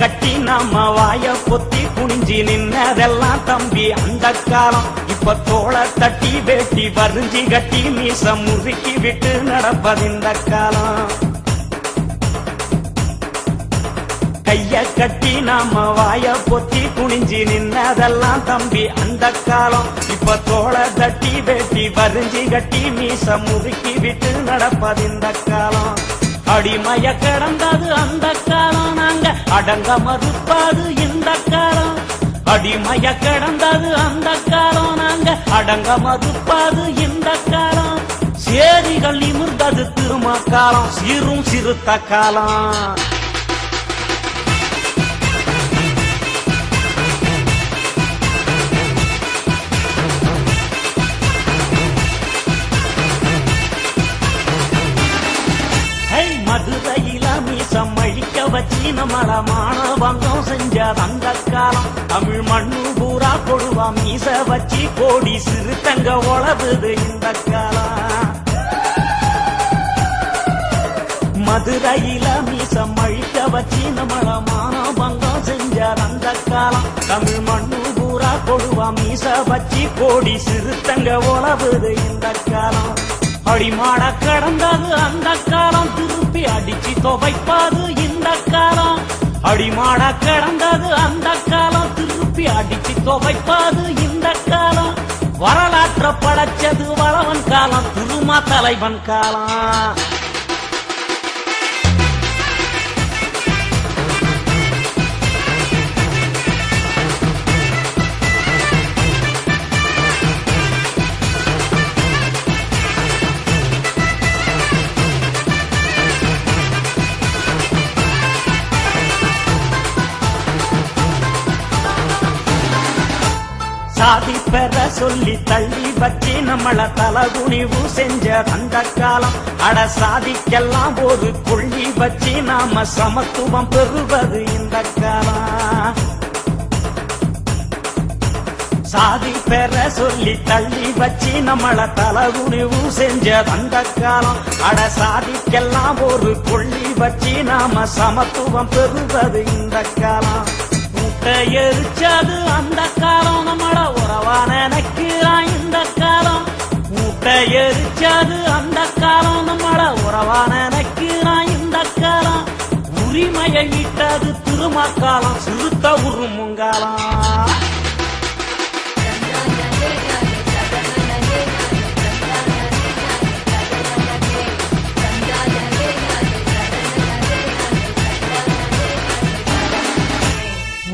கட்டி நாம வாய பொத்தி குனிஞ்சி நின்னதெல்லாம் தம்பி அந்த காலம். இப்ப தோள தட்டி வேட்டி வரிஞ்சி கட்டி மீச முறுக்கி விட்டு நடப்பதிந்த காலம். கைய கட்டி நாம வாய பொத்தி குனிஞ்சி நின்னதெல்லாம் தம்பி அந்த காலம். இப்ப தோள தட்டி வேட்டி வரிஞ்சி கட்டி மீச முறுக்கி விட்டு நடப்பதிந்த காலம். அடிமைய கிடந்தது அந்த காலம், நாங்க அடங்க மறுப்பது இந்த காலம். அடிமைய கிடந்தது அந்த காலம், நாங்க அடங்க மறுப்பது இந்த காலம். சேரிகள் நிமிர்ந்தது திரும்ப காலம், சீரும் சிறுத்த காலம். மதுரையில மீசம் அழிக்க வச்சு நம்மள மானபங்கம் செஞ்ச அந்த காலம். தமிழ் மண்ணு பூரா கொடுவா மீச வச்சு கோடி சிறுத்தங்க உழவுது இந்த காலம். மதுரையில மீசம் அழிக்க வச்சு நம்மள மானபங்கம் செஞ்ச அந்த காலம். தமிழ் மண்ணு பூரா கொடுவா மீச வச்சு கோடி சிறுத்தங்க உழவுது இந்த காலம். அடிமாட கடந்தது அந்த காலம், திருப்பி அடிச்சு துவைப்பது இந்த காலம். அடிமாட கடந்தது அந்த காலம், திருப்பி அடிச்சு துவைப்பது இந்த காலம். வரலாற்ற படைச்சது வளவன் காலம், திருமா தலைவன் காலம். சாதி பெற சொல்லி தள்ளி வச்சு நம்மள தலகுனிவு செஞ்ச அந்த காலம். அட சாதிக்கெல்லாம் ஒரு கொள்ளி வச்சு நாம சமத்துவம் பெறுவது இந்த காலம். சாதி பெற சொல்லி தள்ளி வச்சு நம்மள தலகுனிவு செஞ்ச அந்த காலம். அட சாதிக்கெல்லாம் ஒரு கொள்ளி வச்சு நாம சமத்துவம் பெறுவது இந்த காலம். எரிச்சது அந்த காலம், நம்மள உறவா நினைக்கிறான் இந்த காலம். மூட்டை எரிச்சது அந்த காலம், நம்மள உறவா நினைக்கிறான் இந்த காலம். உரிமையை இட்டது திருமக்காலம், சிறுத்த உருமுங்காலம்.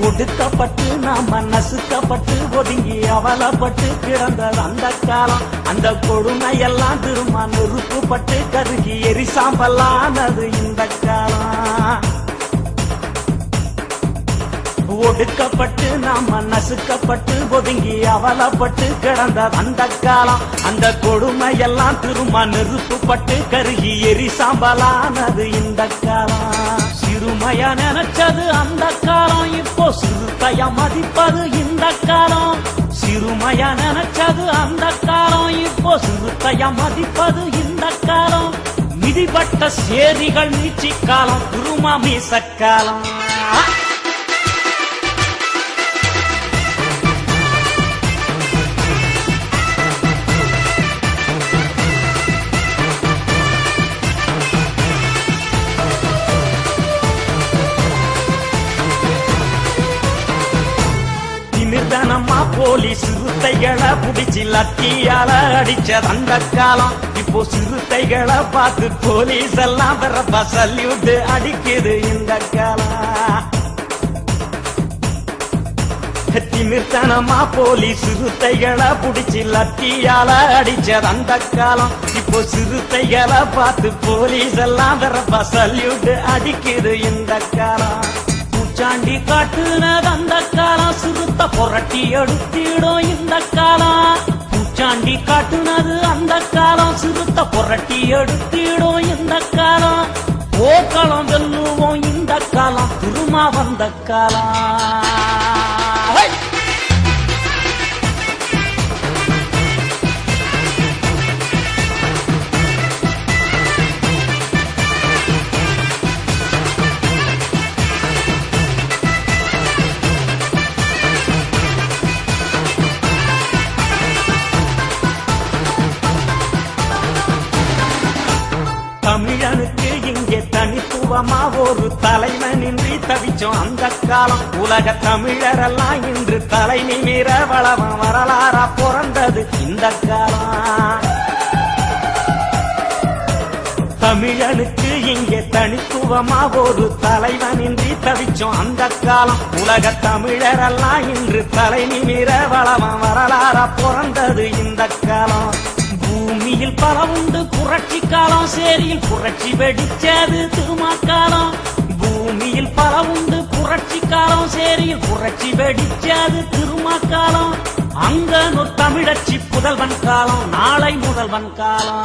ஒடுக்கப்பட்டு நாம நசுக்கப்பட்டு ஒதுங்கி அவலப்பட்டு கிடந்தது அந்த காலம். அந்த கொடுமையெல்லாம் திரும்ப நெருப்புப்பட்டு கருகி எரிசாம்பலானது இந்த காலம். ஒடுக்கப்பட்டு நாம நசுக்கப்பட்டு ஒதுங்கி அவலப்பட்டு கிடந்தது அந்த காலம். அந்த கொடுமையெல்லாம் திரும்ப நெருப்புப்பட்டு கருகி எரிசாம்பலானது இந்த காலம். சிறுமையா நினைச்சது அந்த காலம், இப்போ சிறுத்தைய மதிப்பது இந்த காலம். சிறுமையா நினைச்சது அந்த காலம், இப்போ சிறுத்தைய மதிப்பது இந்த காலம். மிதிப்பட்ட சேரிகள் நீச்சி காலம், திருமா மீசக்காலம். நிர்தனமா போலீஸ் சிறுத்தைகளை புடிச்சு லத்தியால அடிச்சது அந்த காலம். இப்போ சிறுத்தைகளை பார்த்து போலீஸ் எல்லாம் வரப்பா சல்யூட் அடிக்குது இந்த காலம். நிர்தனமா போலீஸ் சிறுத்தைகளை புடிச்சு லத்தியால அடிச்சது அந்த காலம். இப்போ சிறுத்தைகளை பார்த்து போலீஸ் எல்லாம் வரப்பா சல்யூட் அடிக்குது இந்த காலம். பூச்சாண்டி காட்டுனது அந்த காலம், சிறுத்த புரட்டி எடுத்திடும் இந்த காலம். பூச்சாண்டி காட்டுனது அந்த காலம், சிறுத்த புரட்டி எடுத்திடும் இந்த காலம். போர்க்களம் வெல்லுவோம் இந்த காலம், திருமா வந்த காலம். தனித்துவமா ஒரு தலைவனின்றி தவிச்சோம் அந்த காலம். உலக தமிழரெல்லாம் இன்று தலை நிமிர வளவம் வரலாறா பிறந்தது இந்த காலம். தமிழனுக்கு இங்கே தனித்துவமா ஒரு தலைவனின்றி தவிச்சோம் அந்த காலம். உலக தமிழரெல்லாம் இன்று தலை நிமிர வளவம் வரலாறா பிறந்தது இந்த காலம். பூமியில் பல உண்டு புரட்சி காலம், சேரியில் புரட்சி வெடிச்சது திருமாக்காலம். பூமியில் பல உண்டு புரட்சி காலம், சேரியில் புரட்சி வெடிச்சது திருமாக்காலம். அங்கனூர் தமிழச்சி புதல்வன் காலம், நாளை முதல்வன் காலம்.